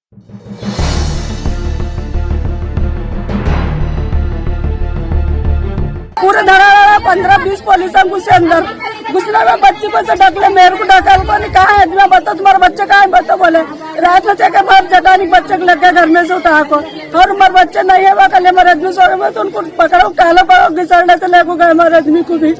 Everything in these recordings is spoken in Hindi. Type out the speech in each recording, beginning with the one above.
पूरे धड़ा 15-20 पुलिस घुसे अंदर। घुसने में बच्ची को से ढकले, मेरे को ढका, कहा है मैं बता तुम्हारा बच्चा कहाँ है, बता बोले रात में चेक जगह नहीं, बच्चे को लग गया घर में से उठा को, और हमारे बच्चे नहीं है वह कल हमारे आदमी सो गए, तो उनको पकड़ो काला पकड़ो घिसड़ने से लेको गए हमारे आदमी को भी।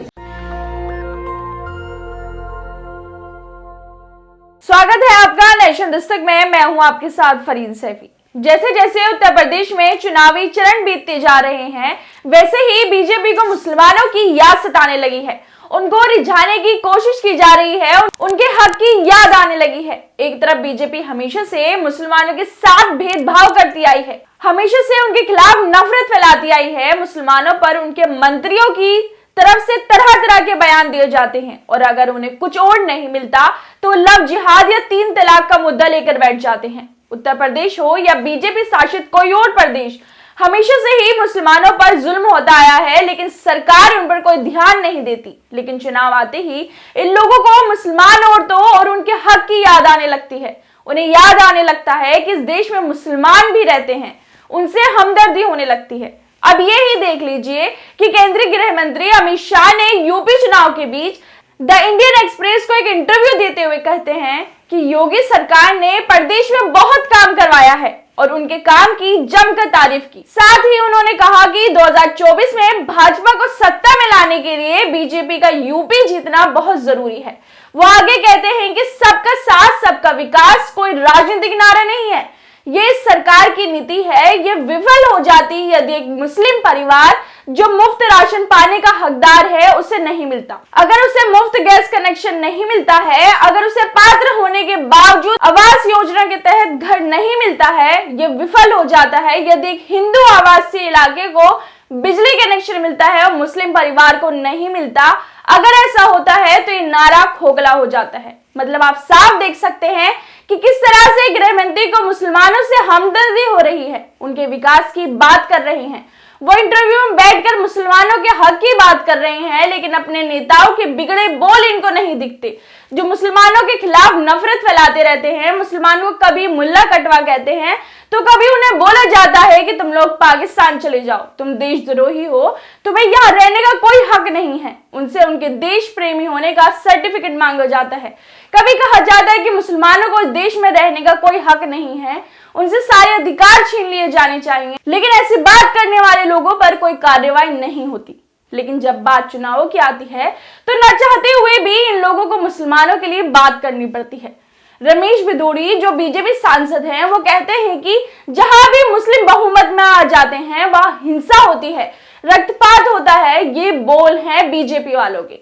स्वागत है आपका नेशन दस्तक में। मैं हूं आपके साथ फरीन सैफी। जैसे जैसे उत्तर प्रदेश में चुनावी चरण बीतते जा रहे हैं, वैसे ही बीजेपी को मुसलमानों की याद सताने लगी है, उनको रिझाने की कोशिश की जा रही है, उनके हक की याद आने लगी है। एक तरफ बीजेपी हमेशा से मुसलमानों के साथ भेदभाव करती आई है, हमेशा से उनके खिलाफ नफरत फैलाती आई है। मुसलमानों पर उनके मंत्रियों की तरफ से तरह तरह के बयान दिए जाते हैं, और अगर उन्हें कुछ और नहीं मिलता तो लव जिहाद या 3 तलाक का मुद्दा लेकर बैठ जाते हैं। उत्तर प्रदेश हो या बीजेपी शासित कोई और प्रदेश, हमेशा से ही मुसलमानों पर जुल्म होता आया है, लेकिन सरकार उन पर कोई ध्यान नहीं देती। लेकिन चुनाव आते ही इन लोगों को मुसलमान औरतों और उनके हक की याद आने लगती है। उन्हें याद आने लगता है कि इस देश में मुसलमान भी रहते हैं, उनसे हमदर्दी होने लगती है। अब ये ही देख लीजिए कि केंद्रीय गृह मंत्री अमित शाह ने यूपी चुनाव के बीच द इंडियन एक्सप्रेस को एक इंटरव्यू देते हुए कहते हैं कि योगी सरकार ने प्रदेश में बहुत काम करवाया है और उनके काम की जमकर तारीफ की। साथ ही उन्होंने कहा कि 2024 में भाजपा को सत्ता में लाने के लिए बीजेपी का यूपी जीतना बहुत जरूरी है। वो आगे कहते हैं कि सबका साथ सबका विकास कोई राजनीतिक नारा नहीं है, ये सरकार की नीति है। ये विफल हो जाती यदि एक मुस्लिम परिवार जो मुफ्त राशन पाने का हकदार है उसे नहीं मिलता, अगर उसे मुफ्त गैस कनेक्शन नहीं मिलता है, अगर उसे पात्र होने के बावजूद आवास योजना के तहत घर नहीं मिलता है। ये विफल हो जाता है यदि एक हिंदू आवासीय इलाके को बिजली कनेक्शन मिलता है और मुस्लिम परिवार को नहीं मिलता। अगर ऐसा होता है तो ये नारा खोखला हो जाता है। मतलब आप साफ देख सकते हैं कि किस तरह से गृह मंत्री को मुसलमानों से हमदर्दी हो रही है, उनके विकास की बात कर रहे हैं। वो इंटरव्यू में बैठकर मुसलमानों के हक की बात कर रहे हैं, लेकिन अपने नेताओं के बिगड़े बोल इनको नहीं दिखते, जो मुसलमानों के खिलाफ नफरत फैलाते रहते हैं। मुसलमानों को कभी मुल्ला कटवा कहते हैं तो कभी उन्हें बोला जाता है कि तुम लोग पाकिस्तान चले जाओ, तुम देशद्रोही हो, तुम्हें यहाँ रहने का कोई हक नहीं है। उनसे उनके देश प्रेमी होने का सर्टिफिकेट मांगा जाता है। कभी कहा जाता है कि मुसलमानों को इस देश में रहने का कोई हक नहीं है, उनसे सारे अधिकार छीन लिए जाने चाहिए। लेकिन ऐसी बात करने वाले लोगों पर कोई कार्रवाई नहीं होती। लेकिन जब बात चुनावों की आती है तो न चाहते हुए भी इन लोगों को मुसलमानों के लिए बात करनी पड़ती है। रमेश बिदूड़ी जो बीजेपी सांसद हैं, वो कहते हैं कि जहां भी मुस्लिम बहुमत में आ जाते हैं वहां हिंसा होती है, रक्तपात होता है। ये बोल हैं बीजेपी वालों के।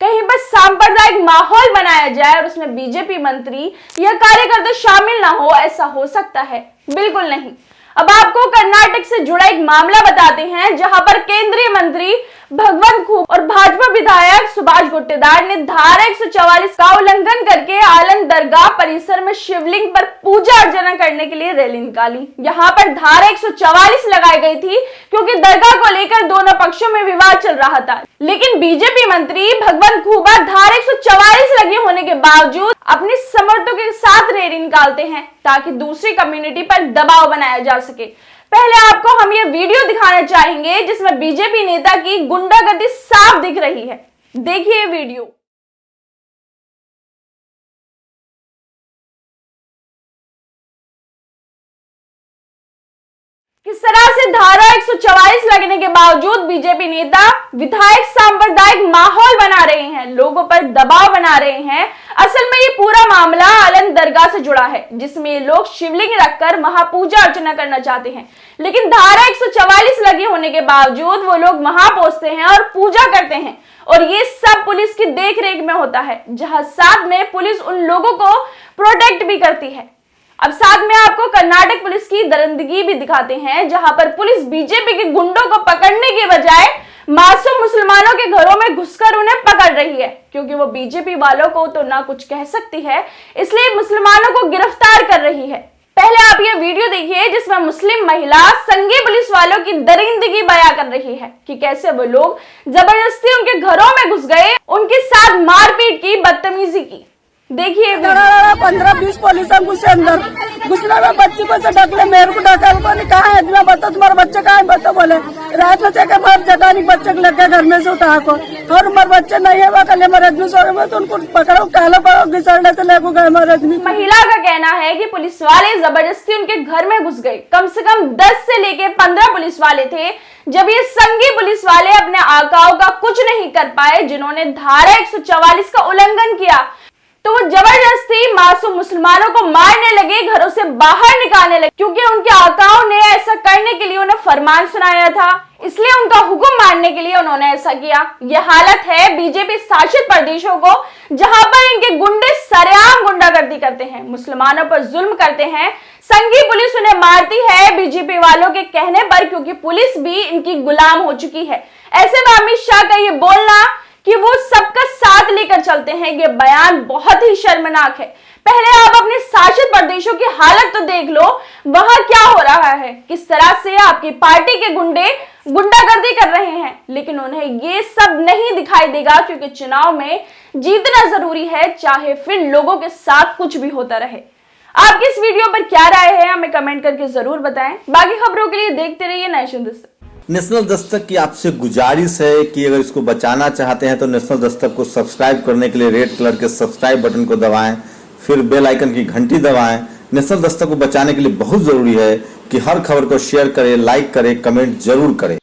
कहीं पर सांप्रदायिक माहौल बनाया जाए और उसमें बीजेपी मंत्री या कार्यकर्ता शामिल ना हो, ऐसा हो सकता है? बिल्कुल नहीं। अब आपको कर्नाटक से जुड़ा एक मामला बताते हैं, जहां पर केंद्रीय मंत्री भगवंत खूब और भाजपा विधायक सुभाष गुट्टेदार ने धारा 144 का उल्लंघन करके आलम दरगाह परिसर में शिवलिंग पर पूजा अर्चना करने के लिए रैली निकाली। यहाँ पर धारा 144 लगाई गई थी क्योंकि दरगाह को लेकर दोनों पक्षों में विवाद चल रहा था। लेकिन बीजेपी मंत्री भगवंत खूबा धारा 144 लगी होने के बावजूद अपने समर्थकों के साथ रैली निकालते हैं ताकि दूसरी कम्युनिटी पर दबाव बनाया जा सके। पहले आपको हम ये वीडियो दिखाना चाहेंगे जिसमें बीजेपी नेता की गुंडागर्दी साफ दिख रही है। देखिए वीडियो। किस तरह से धारा 144 लगने के बावजूद बीजेपी नेता विधायक सांप्रदायिक माहौल बना रहे हैं, लोगों पर दबाव बना रहे हैं। असल में ये पूरा मामला आलम दरगाह से जुड़ा है, जिसमें लोग शिवलिंग रखकर वहां पूजा अर्चना करना चाहते हैं। लेकिन धारा 144 लगी होने के बावजूद वो लोग वहां पहुंचते हैं और पूजा करते हैं, और ये सब पुलिस की देखरेख में होता है, जहां साथ में पुलिस उन लोगों को प्रोटेक्ट भी करती है। अब साथ में आपको कर्नाटक पुलिस की दरिंदगी भी दिखाते हैं, जहां पर पुलिस बीजेपी के गुंडों को पकड़ने के बजाय मासूम मुसलमानों के घरों में घुसकर उन्हें पकड़ रही है, क्योंकि वो बीजेपी वालों को तो ना कुछ कह सकती है, इसलिए मुसलमानों को गिरफ्तार कर रही है। पहले आप ये वीडियो देखिए जिसमें मुस्लिम महिला संघी पुलिस वालों की दरिंदगी बयां कर रही है कि कैसे वो लोग जबरदस्ती उनके घरों में घुस गए, उनके साथ मारपीट की, बदतमीजी की। देखिए 15-20 पुलिस घुसे अंदर, घुसने में बच्ची को से ढकले, मेरे को ढका को नहीं कहा है मैं बता तुम्हारा बच्चा कहाँ है बता बोले रात में चेक मार जगह नहीं बच्चे को लेके घर में से उठा को और हमारे बच्चे नहीं है वो कल हमारे आदमी सो गए तो उनको पकड़ो काला पकड़ो घिसड़ने से लेको गए हमारे आदमी। महिला का कहना है कि पुलिस वाले जबरदस्ती उनके घर में घुस गए। कम से कम 10 से लेके 15 पुलिस वाले थे। जब ये संघी पुलिस वाले अपने आकाओं का कुछ नहीं कर पाए, जिन्होंने धारा 144 का उल्लंघन किया, तो वो जबरदस्ती मासूम मुसलमानों को मारने लगे, घरों से बाहर निकालने लगे, क्योंकि उनके आकाओं ने ऐसा करने के लिए उन्हें फरमान सुनाया था, इसलिए उनका हुक्म मानने के लिए उन्होंने ऐसा किया। यह हालत है बीजेपी शासित प्रदेशों को, जहां पर इनके गुंडे सरेआम गुंडागर्दी करते हैं, मुसलमानों पर जुल्म करते हैं। संघी पुलिस उन्हें मारती है बीजेपी वालों के कहने पर, क्योंकि पुलिस भी इनकी गुलाम हो चुकी है। ऐसे में अमित शाह का ये बोलना कि वो सबका साथ लेकर चलते हैं, ये बयान बहुत ही शर्मनाक है। पहले आप अपने शासित प्रदेशों की हालत तो देख लो, वहां क्या हो रहा है, किस तरह से आपकी पार्टी के गुंडे गुंडागर्दी कर रहे हैं। लेकिन उन्हें ये सब नहीं दिखाई देगा, क्योंकि चुनाव में जीतना जरूरी है, चाहे फिर लोगों के साथ कुछ भी होता रहे। आपकी इस वीडियो पर क्या राय है, हमें कमेंट करके जरूर बताएं। बाकी खबरों के लिए देखते रहिए नेशन दस्तक। नेशनल दस्तक की आपसे गुजारिश है कि अगर इसको बचाना चाहते हैं तो नेशनल दस्तक को सब्सक्राइब करने के लिए रेड कलर के सब्सक्राइब बटन को दबाएं, फिर बेल आइकन की घंटी दबाएं। नेशनल दस्तक को बचाने के लिए बहुत जरूरी है कि हर खबर को शेयर करें, लाइक करें, कमेंट जरूर करें।